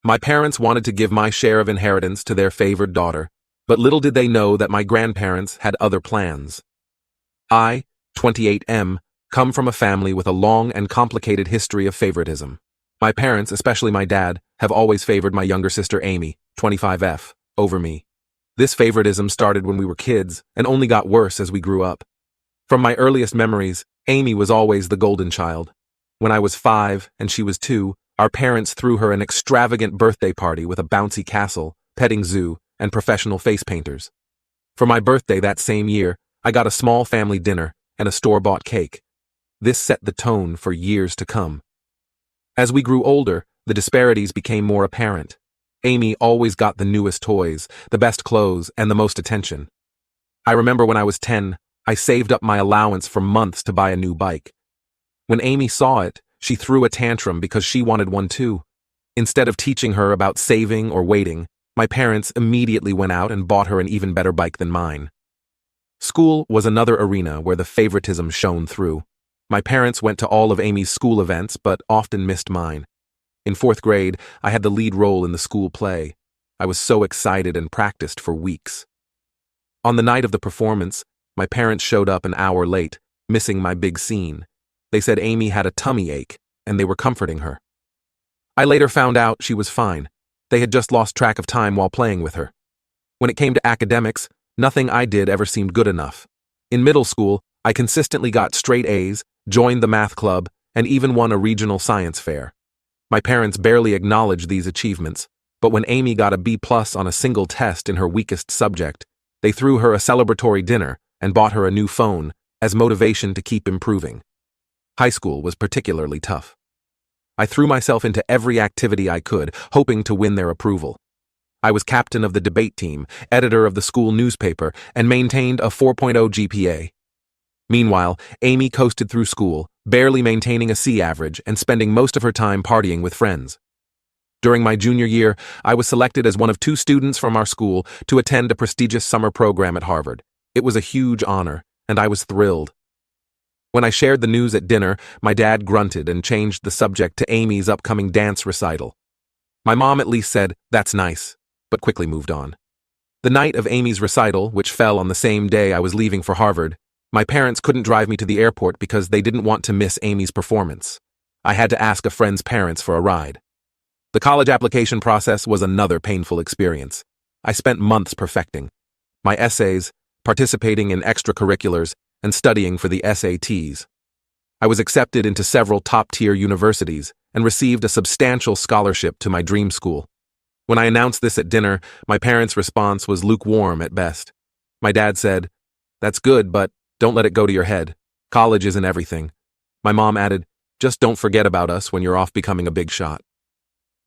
My parents wanted to give my share of inheritance to their favored daughter, but little did they know that my grandparents had other plans. I, 28M, come from a family with a long and complicated history of favoritism. My parents, especially my dad, have always favored my younger sister Amy, 25F, over me. This favoritism started when we were kids and only got worse as we grew up. From my earliest memories, Amy was always the golden child. When I was 5 and she was 2, our parents threw her an extravagant birthday party with a bouncy castle, petting zoo, and professional face painters. For my birthday that same year, I got a small family dinner and a store-bought cake. This set the tone for years to come. As we grew older, the disparities became more apparent. Amy always got the newest toys, the best clothes, and the most attention. I remember when I was 10, I saved up my allowance for months to buy a new bike. When Amy saw it, she threw a tantrum because she wanted one too. Instead of teaching her about saving or waiting, my parents immediately went out and bought her an even better bike than mine. School was another arena where the favoritism shone through. My parents went to all of Amy's school events, but often missed mine. In 4th grade, I had the lead role in the school play. I was so excited and practiced for weeks. On the night of the performance, my parents showed up an hour late, missing my big scene. They said Amy had a tummy ache, and they were comforting her. I later found out she was fine. They had just lost track of time while playing with her. When it came to academics, nothing I did ever seemed good enough. In middle school, I consistently got straight A's, joined the math club, and even won a regional science fair. My parents barely acknowledged these achievements, but when Amy got a B+ on a single test in her weakest subject, they threw her a celebratory dinner and bought her a new phone as motivation to keep improving. High school was particularly tough. I threw myself into every activity I could, hoping to win their approval. I was captain of the debate team, editor of the school newspaper, and maintained a 4.0 GPA. Meanwhile, Amy coasted through school, barely maintaining a C average and spending most of her time partying with friends. During my junior year, I was selected as one of 2 students from our school to attend a prestigious summer program at Harvard. It was a huge honor, and I was thrilled. When I shared the news at dinner, my dad grunted and changed the subject to Amy's upcoming dance recital. My mom at least said, "That's nice," but quickly moved on. The night of Amy's recital, which fell on the same day I was leaving for Harvard, my parents couldn't drive me to the airport because they didn't want to miss Amy's performance. I had to ask a friend's parents for a ride. The college application process was another painful experience. I spent months perfecting my essays, participating in extracurriculars, and studying for the SATs. I was accepted into several top-tier universities and received a substantial scholarship to my dream school. When I announced this at dinner, my parents' response was lukewarm at best. My dad said, "That's good, but don't let it go to your head. College isn't everything." My mom added, "Just don't forget about us when you're off becoming a big shot."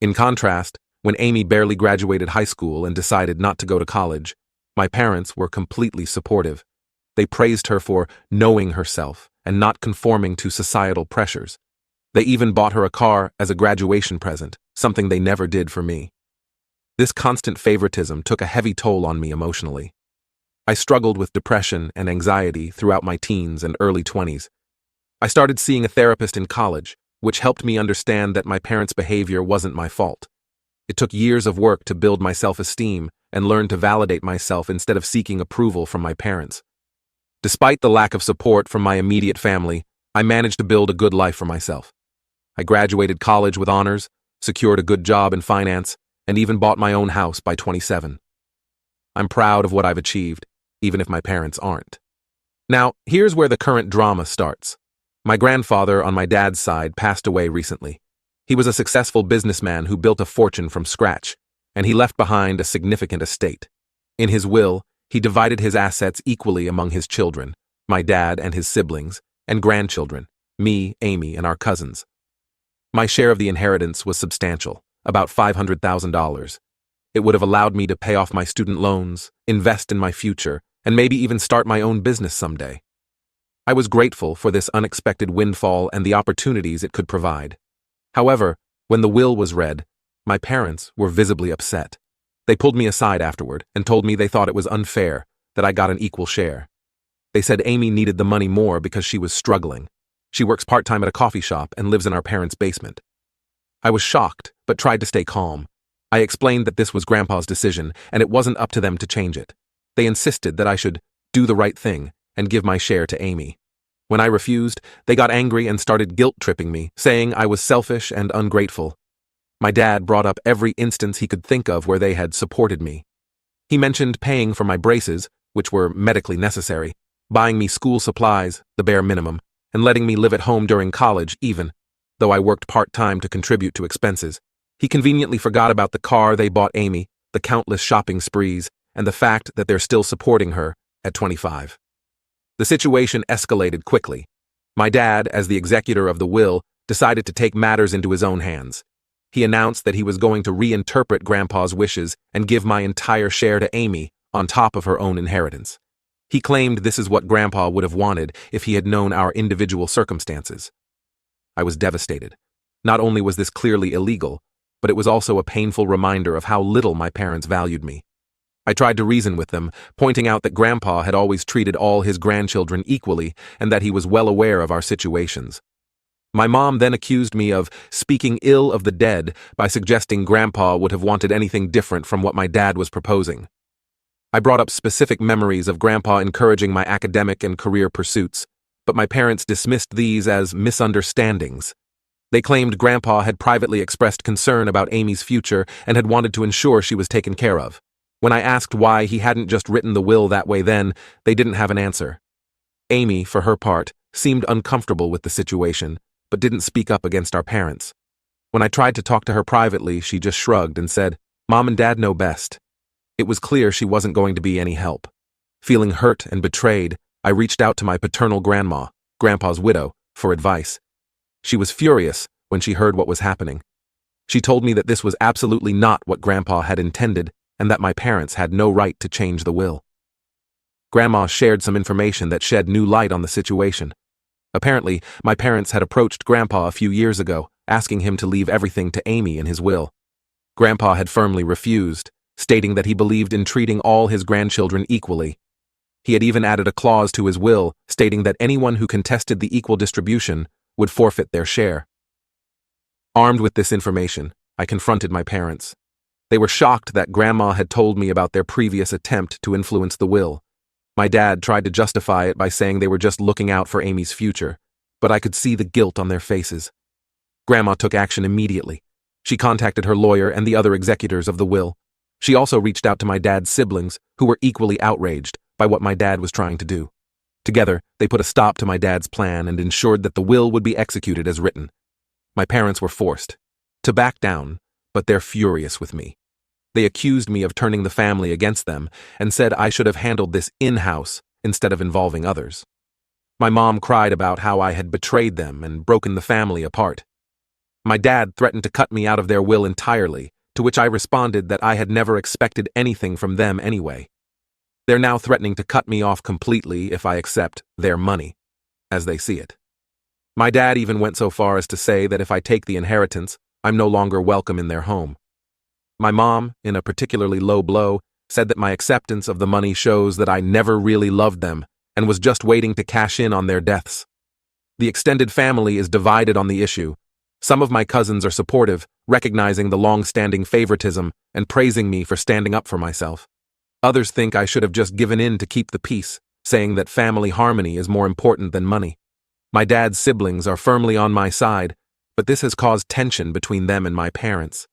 In contrast, when Amy barely graduated high school and decided not to go to college, my parents were completely supportive. They praised her for knowing herself and not conforming to societal pressures. They even bought her a car as a graduation present, something they never did for me. This constant favoritism took a heavy toll on me emotionally. I struggled with depression and anxiety throughout my teens and early 20s. I started seeing a therapist in college, which helped me understand that my parents' behavior wasn't my fault. It took years of work to build my self-esteem and learn to validate myself instead of seeking approval from my parents. Despite the lack of support from my immediate family, I managed to build a good life for myself. I graduated college with honors, secured a good job in finance, and even bought my own house by 27. I'm proud of what I've achieved, even if my parents aren't. Now, here's where the current drama starts. My grandfather on my dad's side passed away recently. He was a successful businessman who built a fortune from scratch, and he left behind a significant estate. In his will, he divided his assets equally among his children, my dad and his siblings, and grandchildren, me, Amy, and our cousins. My share of the inheritance was substantial, about $500,000. It would have allowed me to pay off my student loans, invest in my future, and maybe even start my own business someday. I was grateful for this unexpected windfall and the opportunities it could provide. However, when the will was read, my parents were visibly upset. They pulled me aside afterward and told me they thought it was unfair that I got an equal share. They said Amy needed the money more because she was struggling. She works part-time at a coffee shop and lives in our parents' basement. I was shocked, but tried to stay calm. I explained that this was Grandpa's decision, and it wasn't up to them to change it. They insisted that I should do the right thing and give my share to Amy. When I refused, they got angry and started guilt-tripping me, saying I was selfish and ungrateful. My dad brought up every instance he could think of where they had supported me. He mentioned paying for my braces, which were medically necessary, buying me school supplies, the bare minimum, and letting me live at home during college even, though I worked part-time to contribute to expenses. He conveniently forgot about the car they bought Amy, the countless shopping sprees, and the fact that they're still supporting her at 25. The situation escalated quickly. My dad, as the executor of the will, decided to take matters into his own hands. He announced that he was going to reinterpret Grandpa's wishes and give my entire share to Amy on top of her own inheritance. He claimed this is what Grandpa would have wanted if he had known our individual circumstances. I was devastated. Not only was this clearly illegal, but it was also a painful reminder of how little my parents valued me. I tried to reason with them, pointing out that Grandpa had always treated all his grandchildren equally and that he was well aware of our situations. My mom then accused me of speaking ill of the dead by suggesting Grandpa would have wanted anything different from what my dad was proposing. I brought up specific memories of Grandpa encouraging my academic and career pursuits, but my parents dismissed these as misunderstandings. They claimed Grandpa had privately expressed concern about Amy's future and had wanted to ensure she was taken care of. When I asked why he hadn't just written the will that way then, they didn't have an answer. Amy, for her part, seemed uncomfortable with the situation, but didn't speak up against our parents. When I tried to talk to her privately, she just shrugged and said, "Mom and Dad know best." It was clear she wasn't going to be any help. Feeling hurt and betrayed, I reached out to my paternal grandma, Grandpa's widow, for advice. She was furious when she heard what was happening. She told me that this was absolutely not what Grandpa had intended and that my parents had no right to change the will. Grandma shared some information that shed new light on the situation. Apparently, my parents had approached Grandpa a few years ago, asking him to leave everything to Amy in his will. Grandpa had firmly refused, stating that he believed in treating all his grandchildren equally. He had even added a clause to his will stating that anyone who contested the equal distribution would forfeit their share. Armed with this information, I confronted my parents. They were shocked that Grandma had told me about their previous attempt to influence the will. My dad tried to justify it by saying they were just looking out for Amy's future, but I could see the guilt on their faces. Grandma took action immediately. She contacted her lawyer and the other executors of the will. She also reached out to my dad's siblings, who were equally outraged by what my dad was trying to do. Together, they put a stop to my dad's plan and ensured that the will would be executed as written. My parents were forced to back down, but they're furious with me. They accused me of turning the family against them and said I should have handled this in-house instead of involving others. My mom cried about how I had betrayed them and broken the family apart. My dad threatened to cut me out of their will entirely, to which I responded that I had never expected anything from them anyway. They're now threatening to cut me off completely if I accept their money, as they see it. My dad even went so far as to say that if I take the inheritance, I'm no longer welcome in their home. My mom, in a particularly low blow, said that my acceptance of the money shows that I never really loved them and was just waiting to cash in on their deaths. The extended family is divided on the issue. Some of my cousins are supportive, recognizing the long-standing favoritism and praising me for standing up for myself. Others think I should have just given in to keep the peace, saying that family harmony is more important than money. My dad's siblings are firmly on my side, but this has caused tension between them and my parents.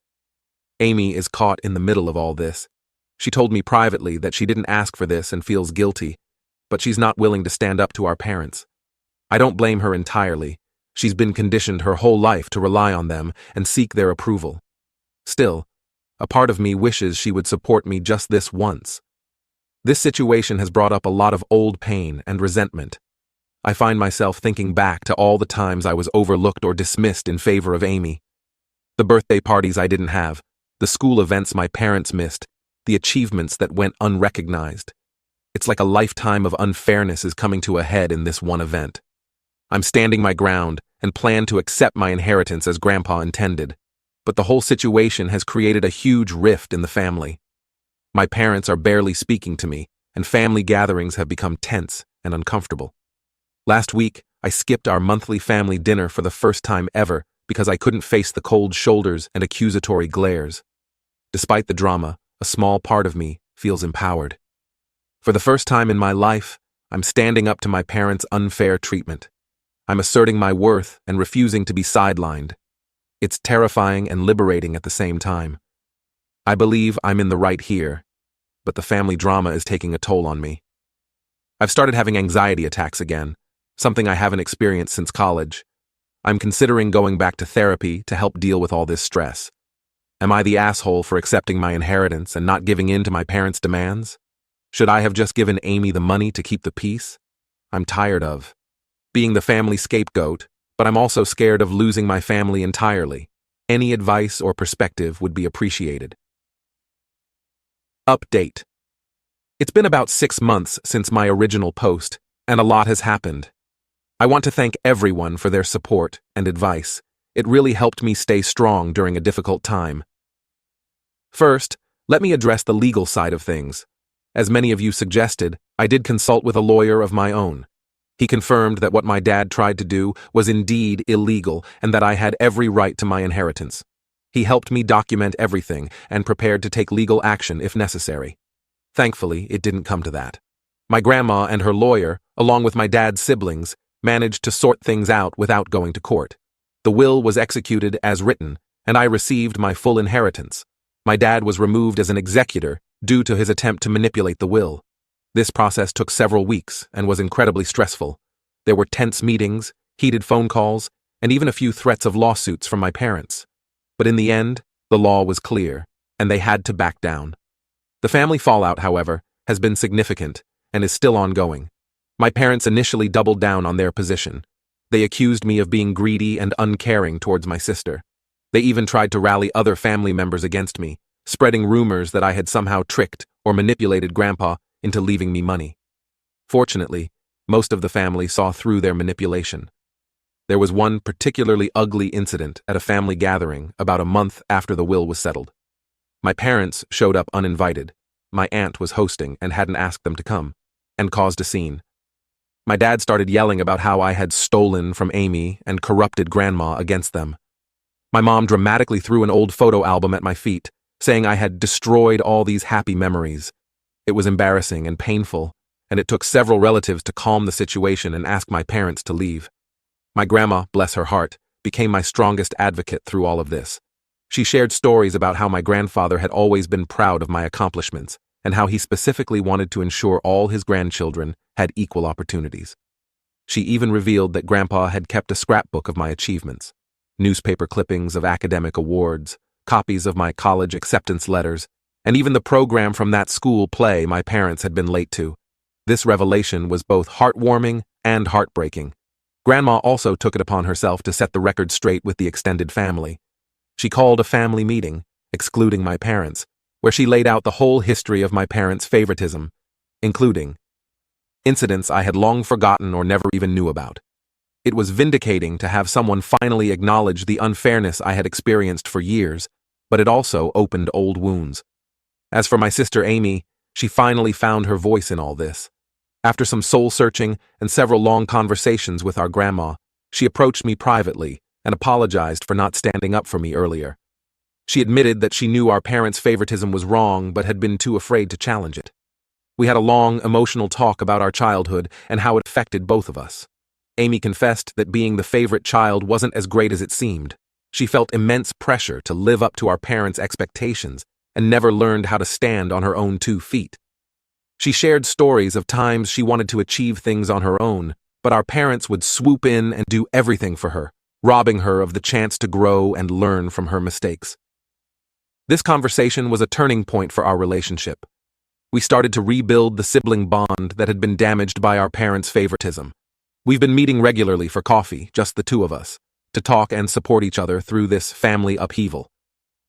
Amy is caught in the middle of all this. She told me privately that she didn't ask for this and feels guilty, but she's not willing to stand up to our parents. I don't blame her entirely. She's been conditioned her whole life to rely on them and seek their approval. Still, a part of me wishes she would support me just this once. This situation has brought up a lot of old pain and resentment. I find myself thinking back to all the times I was overlooked or dismissed in favor of Amy. The birthday parties I didn't have, the school events my parents missed, the achievements that went unrecognized. It's like a lifetime of unfairness is coming to a head in this one event. I'm standing my ground and plan to accept my inheritance as Grandpa intended, but the whole situation has created a huge rift in the family. My parents are barely speaking to me, and family gatherings have become tense and uncomfortable. Last week, I skipped our monthly family dinner for the first time ever because I couldn't face the cold shoulders and accusatory glares. Despite the drama, a small part of me feels empowered. For the first time in my life, I'm standing up to my parents' unfair treatment. I'm asserting my worth and refusing to be sidelined. It's terrifying and liberating at the same time. I believe I'm in the right here, but the family drama is taking a toll on me. I've started having anxiety attacks again, something I haven't experienced since college. I'm considering going back to therapy to help deal with all this stress. Am I the asshole for accepting my inheritance and not giving in to my parents' demands? Should I have just given Amy the money to keep the peace? I'm tired of being the family scapegoat, but I'm also scared of losing my family entirely. Any advice or perspective would be appreciated. Update. It's been about 6 months since my original post, and a lot has happened. I want to thank everyone for their support and advice. It really helped me stay strong during a difficult time. First, let me address the legal side of things. As many of you suggested, I did consult with a lawyer of my own. He confirmed that what my dad tried to do was indeed illegal and that I had every right to my inheritance. He helped me document everything and prepared to take legal action if necessary. Thankfully, it didn't come to that. My grandma and her lawyer, along with my dad's siblings, managed to sort things out without going to court. The will was executed as written, and I received my full inheritance. My dad was removed as an executor due to his attempt to manipulate the will. This process took several weeks and was incredibly stressful. There were tense meetings, heated phone calls, and even a few threats of lawsuits from my parents. But in the end, the law was clear, and they had to back down. The family fallout, however, has been significant and is still ongoing. My parents initially doubled down on their position. They accused me of being greedy and uncaring towards my sister. They even tried to rally other family members against me, spreading rumors that I had somehow tricked or manipulated Grandpa into leaving me money. Fortunately, most of the family saw through their manipulation. There was one particularly ugly incident at a family gathering about a month after the will was settled. My parents showed up uninvited. My aunt was hosting and hadn't asked them to come, and caused a scene. My dad started yelling about how I had stolen from Amy and corrupted Grandma against them. My mom dramatically threw an old photo album at my feet, saying I had destroyed all these happy memories. It was embarrassing and painful, and it took several relatives to calm the situation and ask my parents to leave. My grandma, bless her heart, became my strongest advocate through all of this. She shared stories about how my grandfather had always been proud of my accomplishments, and how he specifically wanted to ensure all his grandchildren had equal opportunities. She even revealed that Grandpa had kept a scrapbook of my achievements, newspaper clippings of academic awards, copies of my college acceptance letters, and even the program from that school play my parents had been late to. This revelation was both heartwarming and heartbreaking. Grandma also took it upon herself to set the record straight with the extended family. She called a family meeting, excluding my parents, where she laid out the whole history of my parents' favoritism, including incidents I had long forgotten or never even knew about. It was vindicating to have someone finally acknowledge the unfairness I had experienced for years, but it also opened old wounds. As for my sister Amy, she finally found her voice in all this. After some soul-searching and several long conversations with our grandma, she approached me privately and apologized for not standing up for me earlier. She admitted that she knew our parents' favoritism was wrong but had been too afraid to challenge it. We had a long, emotional talk about our childhood and how it affected both of us. Amy confessed that being the favorite child wasn't as great as it seemed. She felt immense pressure to live up to our parents' expectations and never learned how to stand on her own 2 feet. She shared stories of times she wanted to achieve things on her own, but our parents would swoop in and do everything for her, robbing her of the chance to grow and learn from her mistakes. This conversation was a turning point for our relationship. We started to rebuild the sibling bond that had been damaged by our parents' favoritism. We've been meeting regularly for coffee, just the two of us, to talk and support each other through this family upheaval.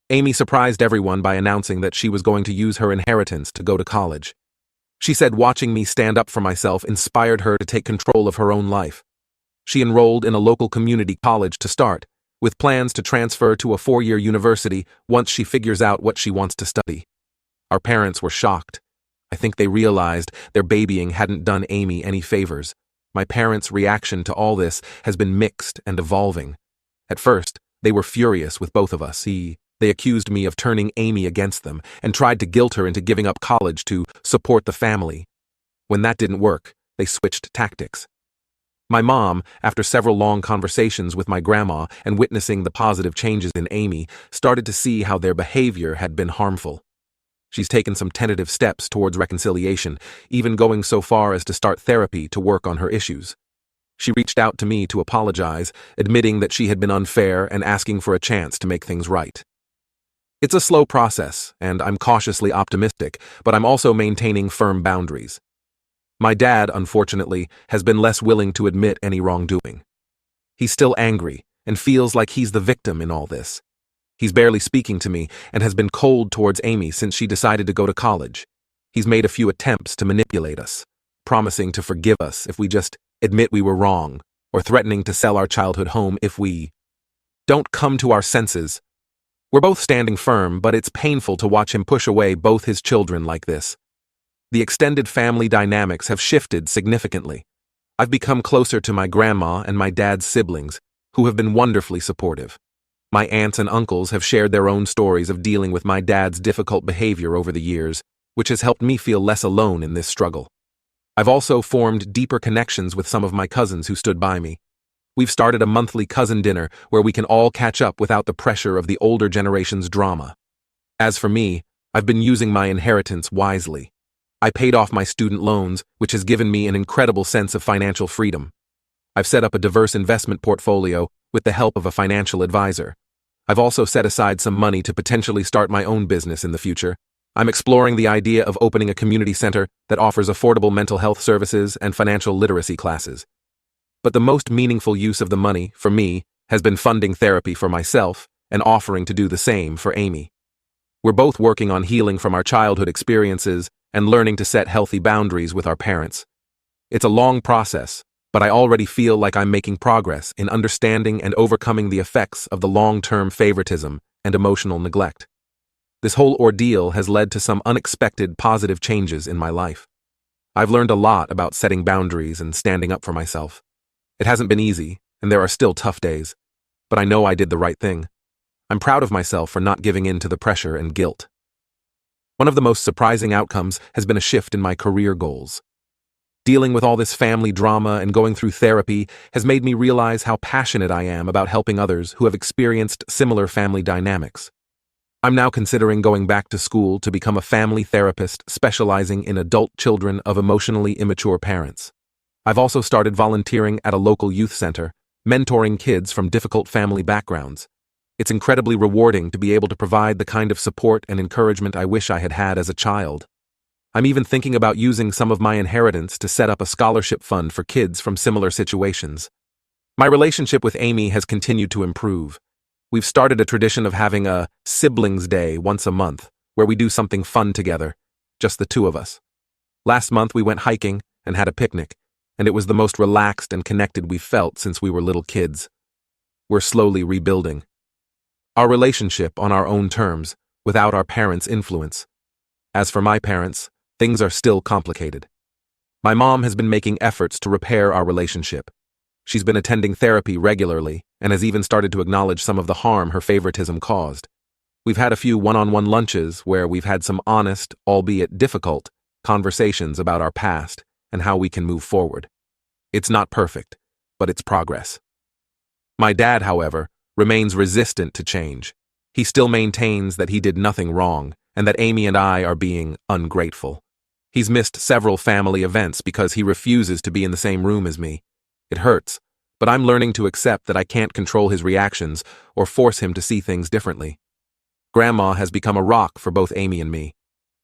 Amy surprised everyone by announcing that she was going to use her inheritance to go to college. She said watching me stand up for myself inspired her to take control of her own life. She enrolled in a local community college to start, with plans to transfer to a 4-year university once she figures out what she wants to study. Our parents were shocked. I think they realized their babying hadn't done Amy any favors. My parents' reaction to all this has been mixed and evolving. At first, they were furious with both of us. They accused me of turning Amy against them and tried to guilt her into giving up college to support the family. When that didn't work, they switched tactics. My mom, after several long conversations with my grandma and witnessing the positive changes in Amy, started to see how their behavior had been harmful. She's taken some tentative steps towards reconciliation, even going so far as to start therapy to work on her issues. She reached out to me to apologize, admitting that she had been unfair and asking for a chance to make things right. It's a slow process, and I'm cautiously optimistic, but I'm also maintaining firm boundaries. My dad, unfortunately, has been less willing to admit any wrongdoing. He's still angry and feels like he's the victim in all this. He's barely speaking to me and has been cold towards Amy since she decided to go to college. He's made a few attempts to manipulate us, promising to forgive us if we just admit we were wrong, or threatening to sell our childhood home if we don't come to our senses. We're both standing firm, but it's painful to watch him push away both his children like this. The extended family dynamics have shifted significantly. I've become closer to my grandma and my dad's siblings, who have been wonderfully supportive. My aunts and uncles have shared their own stories of dealing with my dad's difficult behavior over the years, which has helped me feel less alone in this struggle. I've also formed deeper connections with some of my cousins who stood by me. We've started a monthly cousin dinner where we can all catch up without the pressure of the older generation's drama. As for me, I've been using my inheritance wisely. I paid off my student loans, which has given me an incredible sense of financial freedom. I've set up a diverse investment portfolio with the help of a financial advisor. I've also set aside some money to potentially start my own business in the future. I'm exploring the idea of opening a community center that offers affordable mental health services and financial literacy classes. But the most meaningful use of the money, for me, has been funding therapy for myself and offering to do the same for Amy. We're both working on healing from our childhood experiences and learning to set healthy boundaries with our parents. It's a long process, but I already feel like I'm making progress in understanding and overcoming the effects of the long-term favoritism and emotional neglect. This whole ordeal has led to some unexpected positive changes in my life. I've learned a lot about setting boundaries and standing up for myself. It hasn't been easy, and there are still tough days, but I know I did the right thing. I'm proud of myself for not giving in to the pressure and guilt. One of the most surprising outcomes has been a shift in my career goals. Dealing with all this family drama and going through therapy has made me realize how passionate I am about helping others who have experienced similar family dynamics. I'm now considering going back to school to become a family therapist specializing in adult children of emotionally immature parents. I've also started volunteering at a local youth center, mentoring kids from difficult family backgrounds. It's incredibly rewarding to be able to provide the kind of support and encouragement I wish I had had as a child. I'm even thinking about using some of my inheritance to set up a scholarship fund for kids from similar situations. My relationship with Amy has continued to improve. We've started a tradition of having a siblings day once a month, where we do something fun together, just the two of us. Last month we went hiking and had a picnic, and it was the most relaxed and connected we've felt since we were little kids. We're slowly rebuilding our relationship on our own terms, without our parents' influence. As for my parents, things are still complicated. My mom has been making efforts to repair our relationship. She's been attending therapy regularly and has even started to acknowledge some of the harm her favoritism caused. We've had a few one-on-one lunches where we've had some honest, albeit difficult, conversations about our past and how we can move forward. It's not perfect, but it's progress. My dad, however, remains resistant to change. He still maintains that he did nothing wrong and that Amy and I are being ungrateful. He's missed several family events because he refuses to be in the same room as me. It hurts, but I'm learning to accept that I can't control his reactions or force him to see things differently. Grandma has become a rock for both Amy and me.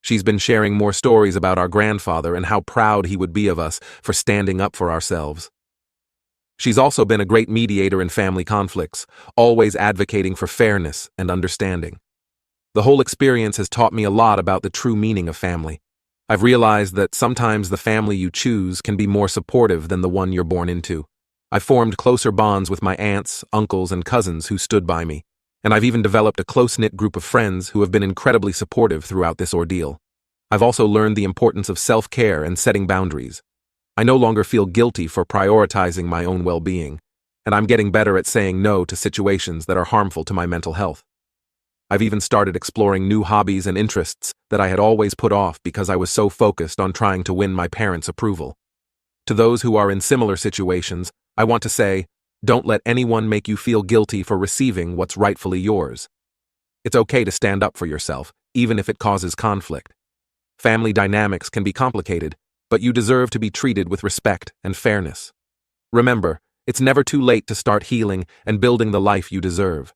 She's been sharing more stories about our grandfather and how proud he would be of us for standing up for ourselves. She's also been a great mediator in family conflicts, always advocating for fairness and understanding. The whole experience has taught me a lot about the true meaning of family. I've realized that sometimes the family you choose can be more supportive than the one you're born into. I've formed closer bonds with my aunts, uncles, and cousins who stood by me, and I've even developed a close-knit group of friends who have been incredibly supportive throughout this ordeal. I've also learned the importance of self-care and setting boundaries. I no longer feel guilty for prioritizing my own well-being, and I'm getting better at saying no to situations that are harmful to my mental health. I've even started exploring new hobbies and interests that I had always put off because I was so focused on trying to win my parents' approval. To those who are in similar situations, I want to say, don't let anyone make you feel guilty for receiving what's rightfully yours. It's okay to stand up for yourself, even if it causes conflict. Family dynamics can be complicated, but you deserve to be treated with respect and fairness. Remember, it's never too late to start healing and building the life you deserve.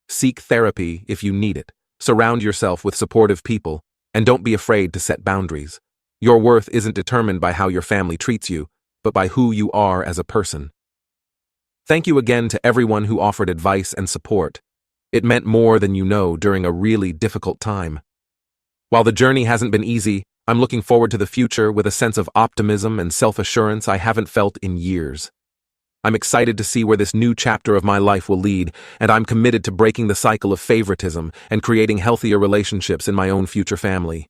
Seek therapy if you need it, surround yourself with supportive people, and don't be afraid to set boundaries. Your worth isn't determined by how your family treats you, but by who you are as a person. Thank you again to everyone who offered advice and support. It meant more than you know during a really difficult time. While the journey hasn't been easy, I'm looking forward to the future with a sense of optimism and self-assurance I haven't felt in years. I'm excited to see where this new chapter of my life will lead, and I'm committed to breaking the cycle of favoritism and creating healthier relationships in my own future family.